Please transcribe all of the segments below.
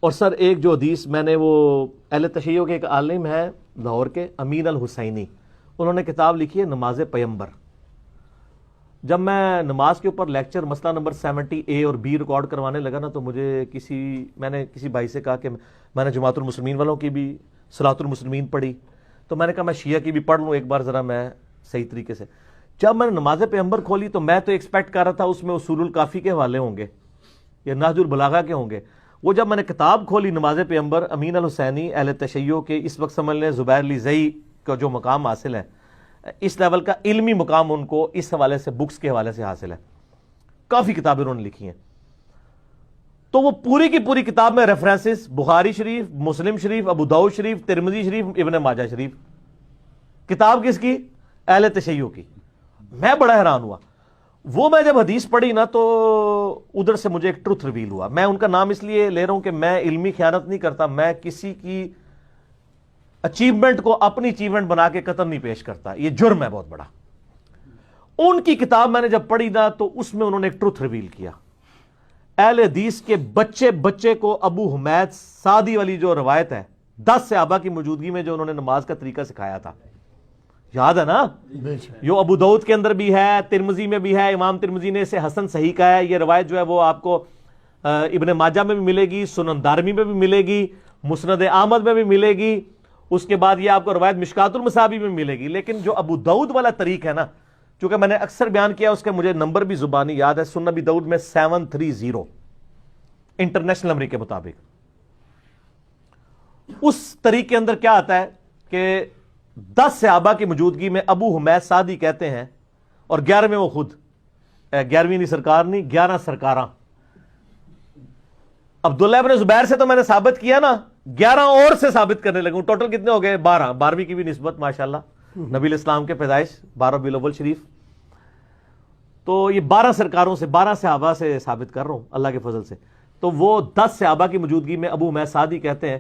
اور سر ایک جو حدیث میں نے وہ اہل تشیع کے ایک عالم ہے لاہور کے امین الحسینی، انہوں نے کتاب لکھی ہے نماز پیمبر. جب میں نماز کے اوپر لیکچر مسئلہ نمبر 70A اور B ریکارڈ کروانے لگا نا، تو میں نے کسی بھائی سے کہا کہ میں نے جماعت المسلمین والوں کی بھی صلاۃ المسلمین پڑھی، تو میں نے کہا میں شیعہ کی بھی پڑھ لوں ایک بار ذرا میں صحیح طریقے سے. جب میں نے نماز پیمبر کھولی تو میں تو ایکسپیکٹ کر رہا تھا اس میں اصول الکافی کے حوالے ہوں گے یا نہج البلاغہ کے ہوں گے. وہ جب میں نے کتاب کھولی نماز پیمبر امین الحسینی اہل تشیع کے، اس وقت سمجھ لیں زبیر لیزئی کا جو مقام حاصل ہے، اس لیول کا علمی مقام ان کو اس حوالے سے بکس کے حوالے سے حاصل ہے. کافی کتابیں انہوں نے لکھی ہیں. تو وہ پوری کی پوری کتاب میں ریفرنسز بخاری شریف، مسلم شریف، ابو داؤد شریف، ترمذی شریف، ابن ماجہ شریف. کتاب کس کی؟ اہل تشیع کی. میں بڑا حیران ہوا. وہ میں جب حدیث پڑھی نا تو ادھر سے مجھے ایک ٹروتھ ریویل ہوا. میں ان کا نام اس لیے لے رہا ہوں کہ میں علمی خیانت نہیں کرتا، میں کسی کی اچیومنٹ کو اپنی اچیومنٹ بنا کے قتل نہیں پیش کرتا، یہ جرم ہے بہت بڑا. ان کی کتاب میں نے جب پڑھی نا تو اس میں انہوں نے ایک ٹروتھ ریویل کیا. اہل حدیث کے بچے کو ابو حمید سعدی والی جو روایت ہے 10 صحابہ کی موجودگی میں جو انہوں نے نماز کا طریقہ سکھایا تھا، یاد ہے نا؟ جو ابو داؤد کے اندر بھی ہے، ترمذی میں بھی ہے، امام ترمذی نے اسے حسن صحیح کہا ہے. یہ روایت جو ہے وہ آپ کو ابن ماجہ میں بھی ملے گی، سنن دارمی میں بھی ملے گی، مسند احمد میں بھی ملے گی. اس کے بعد یہ آپ کو روایت مشکات المصابیح میں ملے گی. لیکن جو ابو داؤد والا طریق ہے نا، چونکہ میں نے اکثر بیان کیا، اس کے مجھے نمبر بھی زبانی یاد ہے. سنن ابی داؤد میں 730 انٹرنیشنل نمبر کے مطابق. اس طریق کے اندر کیا آتا ہے کہ 10 صحابہ کی موجودگی میں ابو حمید سعدی کہتے ہیں، اور 11ویں وہ خود 11ویں نہیں سرکار نہیں، 11 سرکاراں. عبداللہ ابن زبیر سے تو میں نے ثابت کیا نا، 11 اور سے ثابت کرنے لگوں. ٹوٹل کتنے ہو گئے؟ 12ویں کی بھی نسبت ماشاءاللہ نبی الاسلام کے پیدائش 12 ربیع الاول شریف. تو یہ 12 سرکاروں سے، 12 صحابہ سے ثابت کر رہا ہوں اللہ کے فضل سے. تو وہ 10 صحابہ کی موجودگی میں ابو حمید سعدی کہتے ہیں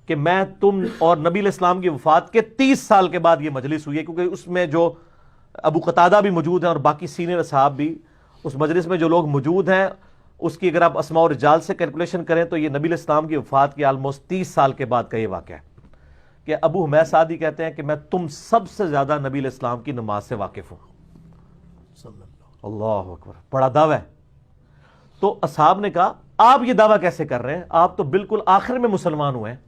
کہ میں تم اور نبی الاسلام کی وفات کے 30 سال کے بعد یہ مجلس ہوئی ہے، کیونکہ اس میں جو ابو قتادہ بھی موجود ہیں اور باقی سینئر اصحاب بھی اس مجلس میں جو لوگ موجود ہیں، اس کی اگر آپ اسماء و رجال سے کیلکولیشن کریں تو یہ نبی الاسلام کی وفات کے آلموسٹ 30 سال کے بعد کا یہ واقعہ ہے کہ ابو حمید سعدی کہتے ہیں کہ میں تم سب سے زیادہ نبی الاسلام کی نماز سے واقف ہوں. اللہ اکبر، بڑا دعویٰ ہے. تو اصحاب نے کہا آپ یہ دعویٰ کیسے کر رہے ہیں؟ آپ تو بالکل آخر میں مسلمان ہوئے ہیں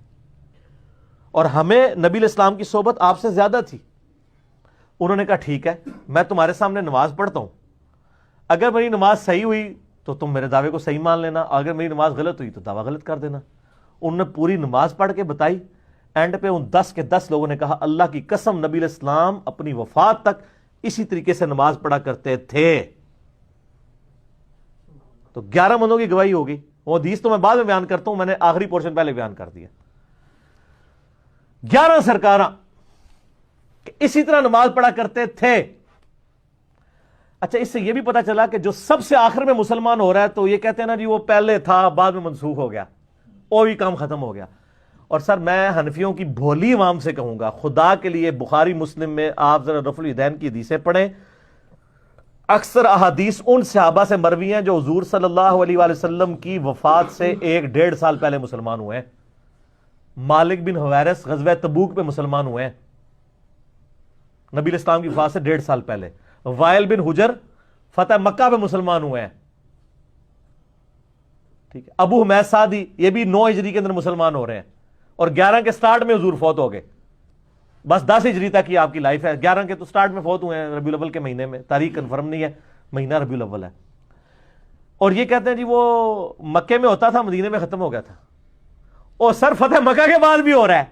اور ہمیں نبی الاسلام کی صحبت آپ سے زیادہ تھی. انہوں نے کہا ٹھیک ہے، میں تمہارے سامنے نماز پڑھتا ہوں، اگر میری نماز صحیح ہوئی تو تم میرے دعوے کو صحیح مان لینا، اگر میری نماز غلط ہوئی تو دعویٰ غلط کر دینا. انہوں نے پوری نماز پڑھ کے بتائی. اینڈ پہ ان 10 کے 10 لوگوں نے کہا اللہ کی قسم نبی الاسلام اپنی وفات تک اسی طریقے سے نماز پڑھا کرتے تھے. تو 11 بندوں کی گواہی ہوگی. وہ حدیث تو میں بعد میں بیان کرتا ہوں، میں نے آخری پورشن پہلے بیان کر دیا. 11 سرکاراں اسی طرح نماز پڑھا کرتے تھے. اچھا، اس سے یہ بھی پتا چلا کہ جو سب سے آخر میں مسلمان ہو رہا ہے تو یہ کہتے ہیں نا جی وہ پہلے تھا بعد میں منسوخ ہو گیا، وہی کام ختم ہو گیا. اور سر میں حنفیوں کی بھولی عوام سے کہوں گا، خدا کے لیے بخاری مسلم میں آپ ذرا رفع الیدین کی حدیثیں پڑھیں. اکثر احادیث ان صحابہ سے مروی ہیں جو حضور صلی اللہ علیہ وآلہ وسلم کی وفات سے 1-1.5 سال پہلے مسلمان ہوئے ہیں. مالک بن حویرث غزوہ تبوک پہ مسلمان ہوئے ہیں نبی الاسلام کی وفات سے 1.5 سال پہلے. وائل بن حجر فتح مکہ پہ مسلمان ہوئے ہیں. ٹھیک ہے. ابو حمید سعدی یہ بھی 9 ہجری کے اندر مسلمان ہو رہے ہیں اور 11 کے سٹارٹ میں حضور فوت ہو گئے. بس 10 ہجری تک کی آپ کی لائف ہے. 11 کے تو سٹارٹ میں فوت ہوئے ہیں ربیع الاول کے مہینے میں، تاریخ کنفرم نہیں ہے، مہینہ ربیع الاول ہے. اور یہ کہتے ہیں جی وہ مکے میں ہوتا تھا مدینے میں ختم ہو گیا تھا. اور سر فتح مکہ کے بعد بھی ہو رہا ہے.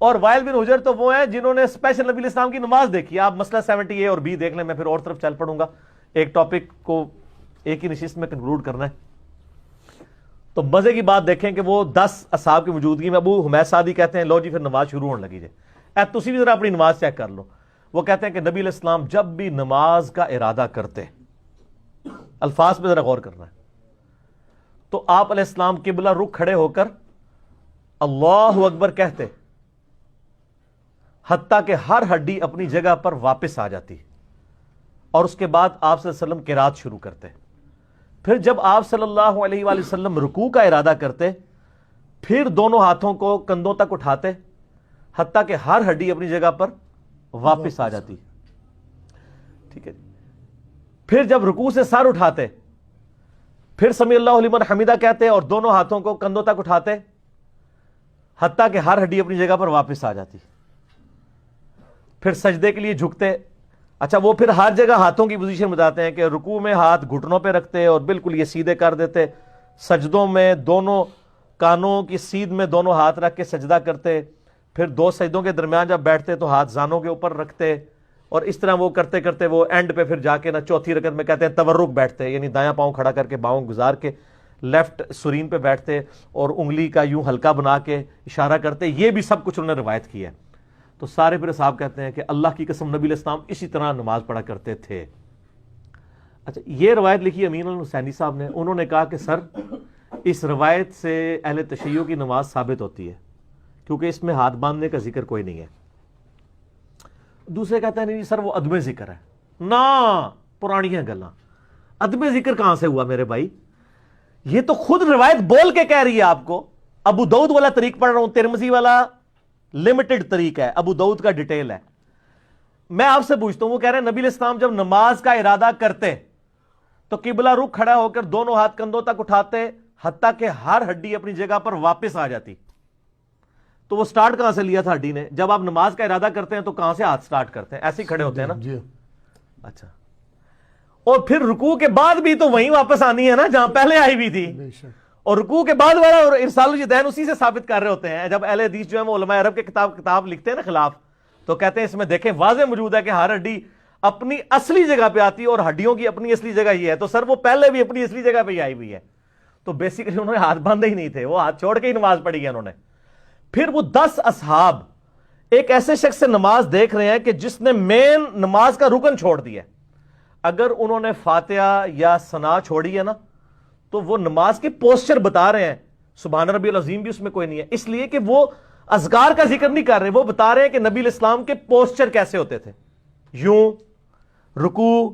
اور وائل بن حجر تو وہ ہیں جنہوں نے اسپیشل نبی الاسلام کی نماز دیکھی. آپ مسئلہ 70A اور B دیکھ لیں، میں پھر اور طرف چل پڑوں گا. ایک ٹاپک کو ایک ہی نشست میں کنکلوڈ کرنا ہے. تو مزے کی بات دیکھیں کہ وہ 10 اصحاب کی موجودگی میں ابو حمید سعدی کہتے ہیں لو جی پھر نماز شروع ہونے لگی. تسی بھی ذرا اپنی نماز چیک کر لو. وہ کہتے ہیں کہ نبی علیہ السلام جب بھی نماز کا ارادہ کرتے، الفاظ پہ ذرا غور کرنا ہے، تو آپ علیہ السلام قبلہ رخ کھڑے ہو کر اللہ اکبر کہتے، حتیٰ کہ ہر ہڈی اپنی جگہ پر واپس آ جاتی، اور اس کے بعد آپ صلی اللہ علیہ وسلم قرات شروع کرتے. پھر جب آپ صلی اللہ علیہ وآلہ وسلم رکوع کا ارادہ کرتے پھر دونوں ہاتھوں کو کندھوں تک اٹھاتے حتیٰ کہ ہر ہڈی اپنی جگہ پر واپس آ جاتی. ٹھیک ہے. پھر جب رکوع سے سر اٹھاتے پھر سمیع اللہ لمن حمیدہ کہتے اور دونوں ہاتھوں کو کندھوں تک اٹھاتے حتیٰ کہ ہر ہڈی اپنی جگہ پر واپس آ جاتی. پھر سجدے کے لیے جھکتے. اچھا وہ پھر ہر جگہ ہاتھوں کی پوزیشن بتاتے ہیں کہ رکوع میں ہاتھ گھٹنوں پہ رکھتے اور بالکل یہ سیدھے کر دیتے. سجدوں میں دونوں کانوں کی سیدھ میں دونوں ہاتھ رکھ کے سجدہ کرتے. پھر دو سجدوں کے درمیان جب بیٹھتے تو ہاتھ زانوں کے اوپر رکھتے اور اس طرح وہ کرتے کرتے وہ اینڈ پہ پھر جا کے نا چوتھی رکعت میں کہتے ہیں تورک بیٹھتے, یعنی دایاں پاؤں کھڑا کر کے باؤں گزار کے لیفٹ سرین پہ بیٹھتے اور انگلی کا یوں ہلکا بنا کے اشارہ کرتے. یہ بھی سب کچھ انہوں نے روایت کی ہے. تو سارے پھر صاحب کہتے ہیں کہ اللہ کی قسم نبی علیہ السلام اسی طرح نماز پڑھا کرتے تھے. اچھا یہ روایت لکھی امین الحسینی صاحب نے. انہوں نے کہا کہ سر اس روایت سے اہل تشیع کی نماز ثابت ہوتی ہے کیونکہ اس میں ہاتھ باندھنے کا ذکر کوئی نہیں ہے. دوسرے کہتے ہیں نہیں سر وہ عدم ذکر ہے. نا پرانی ہیں گلاں, عدم ذکر کہاں سے ہوا میرے بھائی؟ یہ تو خود روایت بول کے کہہ رہی ہے آپ کو. ابو داؤد والا طریق پڑھ رہا ہوں, ترمذی والا لمیٹڈ طریق ہے, ابو داؤد کا ڈیٹیل ہے. میں آپ سے پوچھتا ہوں, وہ کہہ رہے ہیں نبی علیہ السلام جب نماز کا ارادہ کرتے تو قبلہ رخ کھڑا ہو کر دونوں ہاتھ کندھوں تک اٹھاتے حتیٰ کہ ہر ہڈی اپنی جگہ پر واپس آ جاتی. تو وہ سٹارٹ کہاں سے لیا تھا ہڈی نے؟ جب آپ نماز کا ارادہ کرتے ہیں تو کہاں سے ہاتھ سٹارٹ کرتے ہیں؟ ایسے ہی کھڑے ہوتے ہیں نا. اچھا, اور پھر رکوع کے بعد بھی تو وہیں واپس آنی ہے نا جہاں پہلے آئی بھی تھی. اور رکوع کے بعد والا اور ارسال الیدین اسی سے ثابت کر رہے ہوتے ہیں. جب اہل حدیث جو ہے وہ علماء عرب کے کتاب لکھتے ہیں نا خلاف, تو کہتے ہیں اس میں دیکھیں واضح موجود ہے کہ ہر ہڈی اپنی اصلی جگہ پہ آتی ہے اور ہڈیوں کی اپنی اصلی جگہ یہ ہے. تو سر وہ پہلے بھی اپنی اصلی جگہ پہ ہی آئی ہوئی ہے. تو بیسیکلی انہوں نے ہاتھ باندھے ہی نہیں تھے, وہ ہاتھ چھوڑ کے ہی نماز پڑھی ہے انہوں نے. پھر وہ 10 اصحاب ایک ایسے شخص سے نماز دیکھ رہے ہیں کہ جس نے مین نماز کا رکن چھوڑ دیا. اگر انہوں نے فاتحہ یا ثنا چھوڑی ہے نا تو وہ نماز کے پوسچر بتا رہے ہیں. سبحان ربی العظیم بھی اس میں کوئی نہیں ہے, اس لیے کہ وہ اذکار کا ذکر نہیں کر رہے, وہ بتا رہے ہیں کہ نبی علیہ السلام کے پوسچر کیسے ہوتے تھے. یوں رکوع,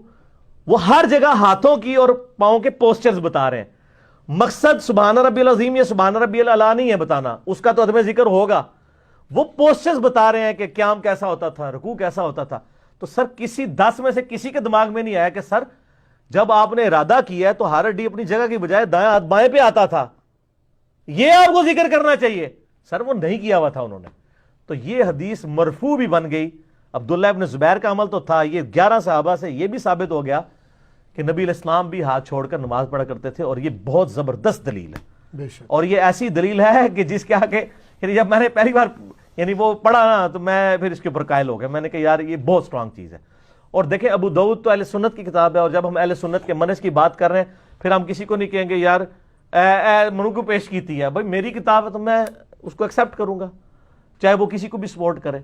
وہ ہر جگہ ہاتھوں کی اور پاؤں کے پوسچرز بتا رہے ہیں. مقصد سبحان ربی العظیم یا سبحان ربی الاعلی نہیں ہے بتانا, اس کا تو عدم ذکر ہوگا. وہ پوسچرز بتا رہے ہیں کہ قیام کیسا ہوتا تھا, رکوع کیسا ہوتا تھا. تو سر کسی 10 میں سے کسی کے دماغ میں نہیں آیا کہ سر جب آپ نے ارادہ کیا ہے تو ہر ہڈی اپنی جگہ کی بجائے دائیں ہاتھ بائیں پہ آتا تھا, یہ آپ کو ذکر کرنا چاہیے. سر وہ نہیں کیا ہوا تھا انہوں نے. تو یہ حدیث مرفوع بھی بن گئی. عبداللہ ابن زبیر کا عمل تو تھا, یہ 11 صحابہ سے یہ بھی ثابت ہو گیا کہ نبی علیہ السلام بھی ہاتھ چھوڑ کر نماز پڑھا کرتے تھے. اور یہ بہت زبردست دلیل ہے, اور یہ ایسی دلیل ہے کہ جس کے آگے جب میں نے پہلی بار وہ پڑھا نا تو میں پھر اس کے اوپر قائل ہو گیا. میں نے کہا یار یہ بہت سٹرانگ چیز ہے. اور دیکھیں ابو داؤد تو اہل سنت کی کتاب ہے, اور جب ہم اہل سنت کے منہج کی بات کر رہے ہیں پھر ہم کسی کو نہیں کہیں گے یار منو کو پیش کیتی ہے. بھائی میری کتاب ہے تو میں اس کو ایکسیپٹ کروں گا, چاہے وہ کسی کو بھی سپورٹ کرے.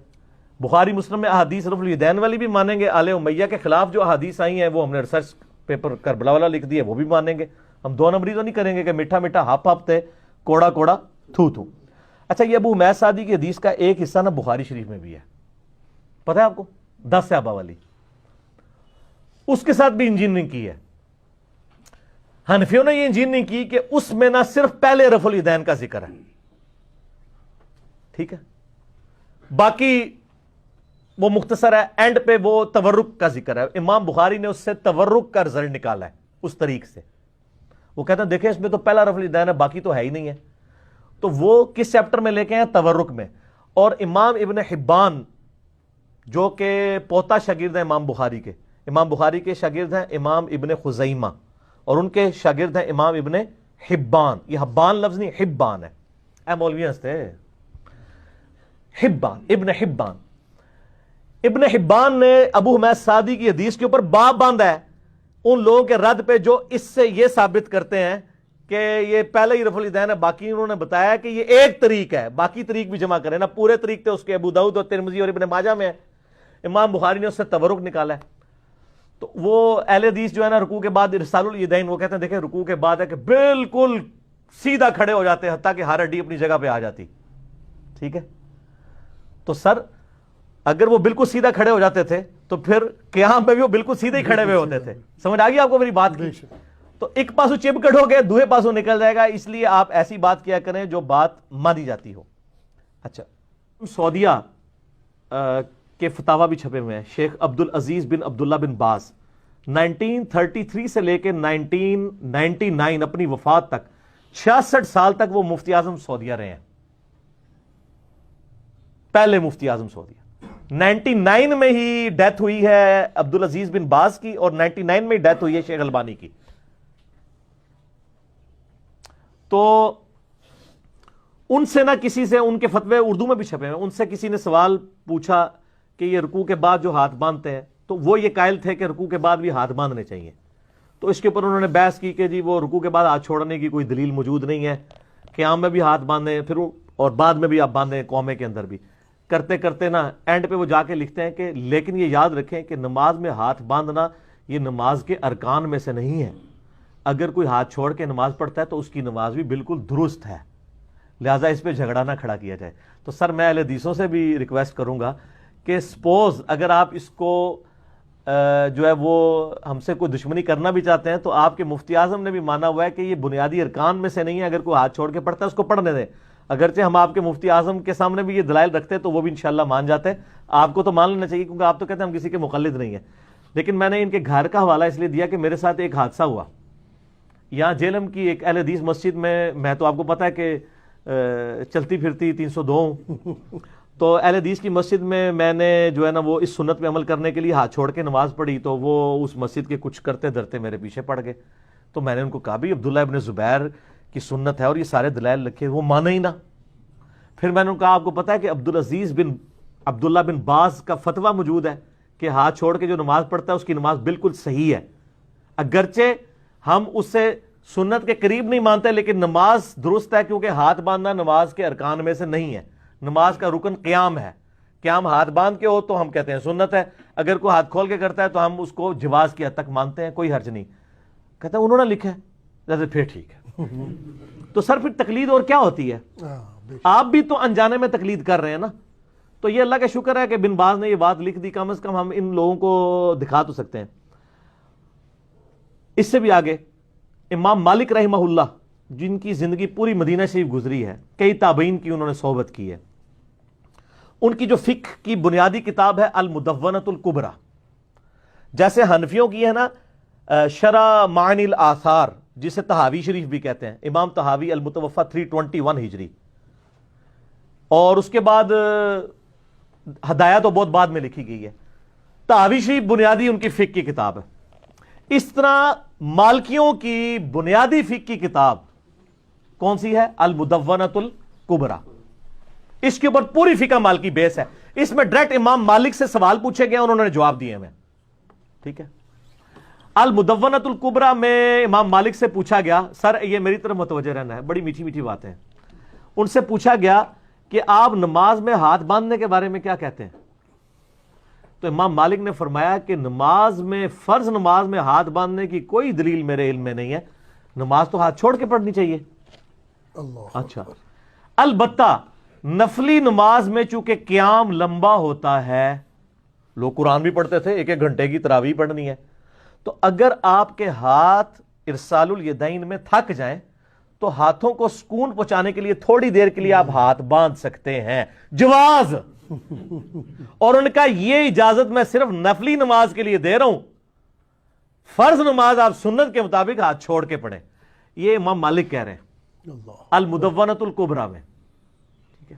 بخاری مسلم میں احادیث رفع الیدین والی بھی مانیں گے, آل امیہ کے خلاف جو احادیث آئی ہیں وہ ہم نے ریسرچ پیپر کربلا والا لکھ دیا, وہ بھی مانیں گے. ہم 2 نمبری تو نہیں کریں گے کہ میٹھا میٹھا ہپ ہپ تے کوڑا کوڑا تھو تھو. اچھا یہ ابو حمید سعدی کی حدیث کا ایک حصہ نا بخاری شریف میں بھی ہے, پتہ ہے آپ کو, 10 صحابہ والی. اس کے ساتھ بھی انجینئرنگ کی ہے. حنفیوں نے یہ انجینئرنگ کی کہ اس میں نہ صرف پہلے رفع الیدین کا ذکر ہے, ٹھیک ہے, باقی وہ مختصر ہے, اینڈ پہ وہ تورک کا ذکر ہے. امام بخاری نے اس سے تورک کا رزلٹ نکالا ہے اس طریق سے. وہ کہتے ہیں دیکھیں اس میں تو پہلا رفع الیدین ہے, باقی تو ہے ہی نہیں ہے. تو وہ کس چیپٹر میں لے کے ہیں؟ تورک میں. اور امام ابن حبان جو کہ پوتا شاگرد ہیں امام بخاری کے, امام بخاری کے شاگرد ہیں امام ابن خزیمہ, اور ان کے شاگرد ہیں امام ابن حبان. یہ حبان لفظ نہیں, حبان ہے. اے مولوی ہنستے, حبان, ابن حبان. ابن حبان نے ابو حمید سعدی کی حدیث کے اوپر باب باندھا ہے ان لوگوں کے رد پہ جو اس سے یہ ثابت کرتے ہیں کہ یہ پہلے ہی رفع الیدین ہے. باقی انہوں نے بتایا کہ یہ ایک طریق ہے, باقی طریق بھی جمع کریں نا. پورے طریق تھے اس کے ابو داؤد اور ترمذی اور ابن ماجہ میں ہے. امام بخاری نے اس سے تورک نکالا ہے. تو وہ اہل حدیث جو ہے نا رکوع کے بعد ارسال الیدین, وہ کہتے ہیں دیکھیں رکوع کے بعد ہے کہ بالکل سیدھا کھڑے ہو جاتے حتیٰ کہ ہر ہڈی اپنی جگہ پہ آ جاتی. ٹھیک ہے, تو سر اگر وہ بالکل سیدھا کھڑے ہو جاتے تھے تو پھر قیام میں بھی وہ بالکل سیدھے ہی کھڑے ہوئے ہوتے تھے. سمجھ آ گئی آپ کو میری بات کی؟ تو ایک پاسو چپ کٹو گے دوسرے پاسو نکل جائے گا، اس لیے آپ ایسی بات کیا کریں جو بات مانی جاتی ہو۔ اچھا، سعودیہ کے فتاوا بھی چھپے ہوئے ہیں، شیخ عبدالعزیز بن عبداللہ بن باز 1933 سے لے کے 1999 اپنی وفات تک 66 سال تک وہ مفتی اعظم سعودیہ رہے ہیں، پہلے مفتی اعظم سعودیہ۔ 99 میں ہی ڈیتھ ہوئی ہے عبدالعزیز بن باز کی، اور 99 میں ہی ڈیتھ ہوئی ہے شیخ البانی کی۔ تو ان سے نہ کسی سے، ان کے فتوے اردو میں بھی چھپے ہیں، ان سے کسی نے سوال پوچھا کہ یہ رکوع کے بعد جو ہاتھ باندھتے ہیں، تو وہ یہ قائل تھے کہ رکوع کے بعد بھی ہاتھ باندھنے چاہیے۔ تو اس کے اوپر انہوں نے بحث کی کہ جی وہ رکوع کے بعد ہاتھ چھوڑنے کی کوئی دلیل موجود نہیں ہے، قیام میں بھی ہاتھ باندھیں پھر اور بعد میں بھی آپ باندھیں، قومے کے اندر بھی کرتے کرتے نا اینڈ پہ وہ جا کے لکھتے ہیں کہ لیکن یہ یاد رکھیں کہ نماز میں ہاتھ باندھنا یہ نماز کے ارکان میں سے نہیں ہے، اگر کوئی ہاتھ چھوڑ کے نماز پڑھتا ہے تو اس کی نماز بھی بالکل درست ہے، لہٰذا اس پہ جھگڑا نہ کھڑا کیا جائے۔ تو سر میں اہل حدیثوں سے بھی ریکویسٹ کروں گا کہ سپوز اگر آپ اس کو جو ہے وہ ہم سے کوئی دشمنی کرنا بھی چاہتے ہیں تو آپ کے مفتی اعظم نے بھی مانا ہوا ہے کہ یہ بنیادی ارکان میں سے نہیں ہے، اگر کوئی ہاتھ چھوڑ کے پڑھتا ہے اس کو پڑھنے دیں۔ اگرچہ ہم آپ کے مفتی اعظم کے سامنے بھی یہ دلائل رکھتے تو وہ بھی انشاءاللہ مان جاتے، آپ کو تو مان لینا چاہیے کیونکہ آپ تو کہتے ہیں ہم کسی کے مقلد نہیں ہیں۔ لیکن میں نے ان کے گھر کا حوالہ اس لیے دیا کہ میرے ساتھ ایک حادثہ ہوا یہاں جیلم کی ایک اہل حدیث مسجد میں تو آپ کو پتا ہے کہ چلتی پھرتی 302 ہوں، تو اہل حدیث کی مسجد میں نے جو ہے نا وہ اس سنت پہ عمل کرنے کے لیے ہاتھ چھوڑ کے نماز پڑھی، تو وہ اس مسجد کے کچھ کرتے دھرتے میرے پیچھے پڑ گئے۔ تو میں نے ان کو کہا بھی عبداللہ ابن زبیر کی سنت ہے اور یہ سارے دلائل رکھے، وہ مانا ہی نہ۔ پھر میں نے کہا آپ کو پتا ہے کہ عبدالعزیز بن عبداللہ بن باز کا فتویٰ موجود ہے کہ ہاتھ چھوڑ کے جو نماز پڑھتا ہے اس کی نماز بالکل صحیح ہے، اگرچہ ہم اس سے سنت کے قریب نہیں مانتے لیکن نماز درست ہے، کیونکہ ہاتھ باندھنا نماز کے ارکان میں سے نہیں ہے، نماز کا رکن قیام ہے، قیام ہاتھ باندھ کے ہو تو ہم کہتے ہیں سنت ہے، اگر کوئی ہاتھ کھول کے کرتا ہے تو ہم اس کو جواز کی حد تک مانتے ہیں، کوئی حرج نہیں۔ کہتا ہے انہوں نے لکھا ہے، جیسے پھر ٹھیک ہے۔ تو سر پھر تقلید اور کیا ہوتی ہے؟ آپ بھی تو انجانے میں تقلید کر رہے ہیں نا۔ تو یہ اللہ کا شکر ہے کہ بن باز نے یہ بات لکھ دی، کم از کم ہم ان لوگوں کو دکھا تو سکتے ہیں۔ اس سے بھی آگے امام مالک رحمہ اللہ، جن کی زندگی پوری مدینہ شریف گزری ہے، کئی تابعین کی انہوں نے صحبت کی ہے، ان کی جو فقہ کی بنیادی کتاب ہے المدونۃ الکبریٰ، جیسے حنفیوں کی ہے نا شرح معانی الاثار، جسے طحاوی شریف بھی کہتے ہیں، امام طحاوی المتوفی 321 ہجری، اور اس کے بعد ہدایہ تو بہت بعد میں لکھی گئی ہے۔ طحاوی شریف بنیادی ان کی فقہ کی کتاب ہے۔ اس طرح مالکیوں کی بنیادی فقہ کی کتاب کون سی ہے؟ المدونۃ الکبریٰ۔ اس کے اوپر پوری فقہ مالکی بیس ہے، اس میں ڈائریکٹ امام مالک سے سوال پوچھے گئے، انہوں نے جواب دیے ہیں، ٹھیک ہے۔ المدونۃ الکبریٰ میں امام مالک سے پوچھا گیا، سر یہ میری طرف متوجہ رہنا ہے، بڑی میٹھی میٹھی باتیں ہیں۔ ان سے پوچھا گیا کہ آپ نماز میں ہاتھ باندھنے کے بارے میں کیا کہتے ہیں؟ تو امام مالک نے فرمایا کہ نماز میں، فرض نماز میں ہاتھ باندھنے کی کوئی دلیل میرے علم میں نہیں ہے، نماز تو ہاتھ چھوڑ کے پڑھنی چاہیے۔ اچھا، البتہ نفلی نماز میں چونکہ قیام لمبا ہوتا ہے، لوگ قرآن بھی پڑھتے تھے، ایک ایک گھنٹے کی تراویح پڑھنی ہے، تو اگر آپ کے ہاتھ ارسال الیدین میں تھک جائیں تو ہاتھوں کو سکون پہنچانے کے لیے تھوڑی دیر کے لیے آپ ہاتھ باندھ سکتے ہیں، جواز۔ اور ان کا یہ اجازت میں صرف نفلی نماز کے لیے دے رہا ہوں، فرض نماز آپ سنت کے مطابق ہاتھ چھوڑ کے پڑھیں، یہ امام مالک کہہ رہے ہیں المدونۃ الکبریٰ میں، ٹھیک ہے۔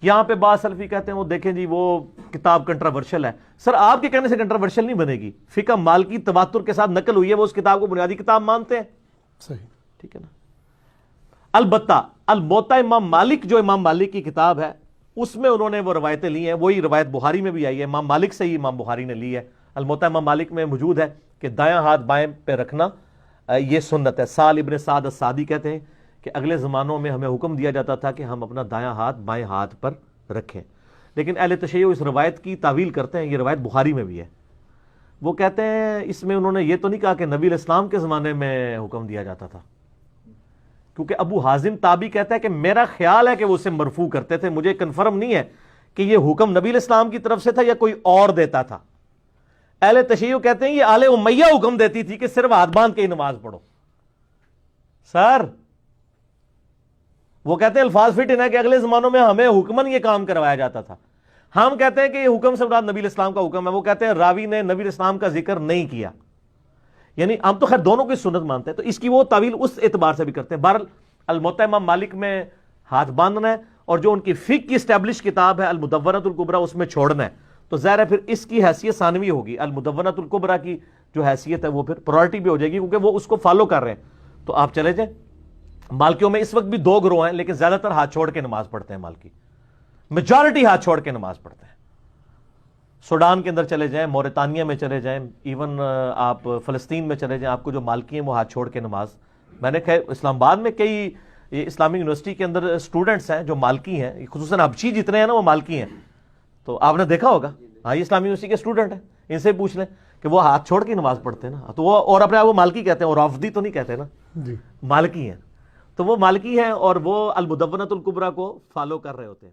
یہاں پہ بعض سلفی کہتے ہیں وہ دیکھیں جی وہ کتاب کنٹراورشل ہے۔ سر آپ کے کہنے سے کنٹراورشل نہیں بنے گی، فقہ مالکی تواتر کے ساتھ نقل ہوئی ہے، وہ اس کتاب کو بنیادی کتاب مانتے ہیں، صحیح، ٹھیک ہے نا۔ البتہ الموطا امام مالک جو امام مالک کی کتاب ہے، اس میں انہوں نے وہ روایتیں لی ہیں، وہی روایت بخاری میں بھی آئی ہے، امام مالک سے ہی امام بخاری نے لی ہے۔ الموطا امام مالک میں موجود ہے کہ دایاں ہاتھ بائیں پہ رکھنا یہ سنت ہے۔ سال ابن سعد السعدی کہتے ہیں کہ اگلے زمانوں میں ہمیں حکم دیا جاتا تھا کہ ہم اپنا دایاں ہاتھ بائیں ہاتھ پر رکھیں، لیکن اہل تشیع اس روایت کی تعویل کرتے ہیں، یہ روایت بخاری میں بھی ہے۔ وہ کہتے ہیں اس میں انہوں نے یہ تو نہیں کہا کہ نبی علیہ السلام کے زمانے میں حکم دیا جاتا تھا، کیونکہ ابو حازم تابی کہتا ہے کہ میرا خیال ہے کہ وہ اسے مرفوع کرتے تھے، مجھے کنفرم نہیں ہے کہ یہ حکم نبی علیہ السلام کی طرف سے تھا یا کوئی اور دیتا تھا۔ اہل تشیع کہتے ہیں یہ آل امیہ حکم دیتی تھی کہ صرف ہاتھ باندھ کے ہی نماز پڑھو. سر وہ کہتے ہیں الفاظ فٹ ہے کہ اگلے زمانوں میں ہمیں حکمن یہ کام کروایا جاتا تھا. ہم کہتے ہیں کہ یہ حکم سے مراد نبی علیہ السلام کا حکم ہے. وہ کہتے ہیں راوی نے نبی علیہ السلام کا ذکر نہیں کیا. یعنی ہم تو خیر دونوں کی سنت مانتے ہیں, تو اس کی وہ تعویل اس اعتبار سے بھی کرتے ہیں. بہرحال الموطا امام مالک میں ہاتھ باندھنا ہے, اور جو ان کی فقہ کی اسٹیبلش کتاب ہے المدونۃ الکبریٰ اس میں چھوڑنا ہے. تو ظاہر ہے پھر اس کی حیثیت ثانوی ہوگی. المدونۃ الکبریٰ کی جو حیثیت ہے وہ پھر پرائرٹی بھی ہو جائے گی, کیونکہ وہ اس کو فالو کر رہے ہیں. تو آپ چلے جائیں. مالکیوں میں اس وقت بھی 2 گروہ ہیں, لیکن زیادہ تر ہاتھ چھوڑ کے نماز پڑھتے ہیں. مالکی میجارٹی ہاتھ چھوڑ کے نماز پڑھتے ہیں. سوڈان کے اندر چلے جائیں, موریتانیہ میں چلے جائیں, ایون آپ فلسطین میں چلے جائیں, آپ کو جو مالکی ہیں وہ ہاتھ چھوڑ کے نماز. میں نے خیر اسلام آباد میں کئی اسلامک یونیورسٹی کے اندر اسٹوڈنٹس ہیں جو مالکی ہیں, خصوصاً ابچی جتنے ہیں نا وہ مالکی ہیں. تو آپ نے دیکھا ہوگا, ہاں یہ اسلامک یونیورسٹی کے اسٹوڈنٹ ہیں, ان سے پوچھ لیں کہ وہ ہاتھ چھوڑ کے نماز پڑھتے ہیں نا. تو وہ اور اپنے آپ کو مالکی کہتے ہیں, اور رافضی تو نہیں کہتے نا, مالکی ہیں. تو وہ مالکی ہیں اور وہ المدونۃ الکبریٰ کو فالو کر رہے ہوتے ہیں.